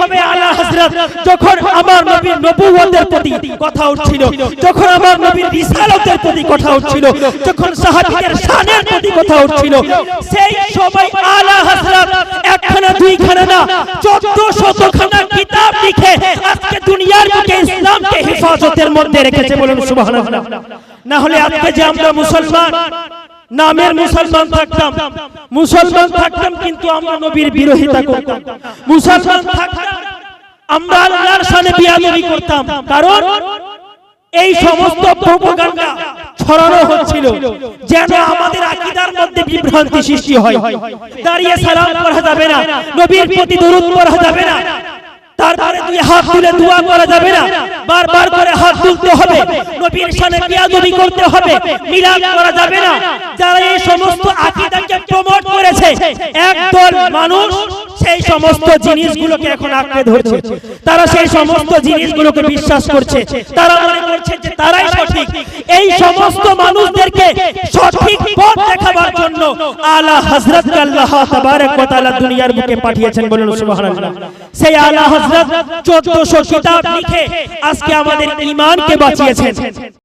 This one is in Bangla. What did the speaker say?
ভাবে আলা হযরত যখন আমার নবীর নবুয়তের প্রতি কথা উঠছিল, যখন আমার নবীর রিসালাতের প্রতি কথা উঠছিল, যখন সাহাবীদের শানের প্রতি কথা উঠছিল, সেই সময় আলা হযরত একখানা দুইখানা না 1400খানা কিতাব লিখে আজকে দুনিয়ার বুকে ইসলামকে হেফাজতের মধ্যে রেখেছে। বলুন সুবহানাল্লাহ। না হলে আজকে যে আমরা মুসলমান, নামের মুসলমান থাকতাম কিন্তু আমরা নবীর বিরোধিতা করতাম, মুসলমান থাকতাম আমরা আল্লাহর শানে বিয়াদবি করতাম। কারণ এই সমস্ত প্রোপাগান্ডা ছড়ানো হচ্ছিল যেন আমাদের আকীদার মধ্যে বিভ্রান্তি সৃষ্টি হয়। দাঁড়িয়ে সালাম পড়া যাবে না, নবীর প্রতি দরুদ পড়া যাবে না, তারপরে দুই হাত তুলে দোয়া করা যাবে না, বারবার করে হাত তুলতে হবে, নবীর শানে বিয়াদবি করতে হবে, মিলাদ করা যাবে না। যারা এই সমস্ত আকীদাকে প্রমোট করেছে একদল মানুষ সেই সমস্ত জিনিসগুলোকে এখন আঁকড়ে ধরছে, তারা সেই সমস্ত জিনিসগুলোকে বিশ্বাস করছে, তারা মনে করছে যে তারাই সঠিক। এই সমস্ত মানুষদেরকে সঠিক পথ দেখাবার জন্য আলা হযরতকে আল্লাহ তাবারক ওয়া তাআলা দুনিয়ার বুকে পাঠিয়েছেন। বলুন সুবহানাল্লাহ। সেই আলা হযরত 1400 কিতাব লিখে আজকে আমাদের ঈমানকে বাঁচিয়েছেন।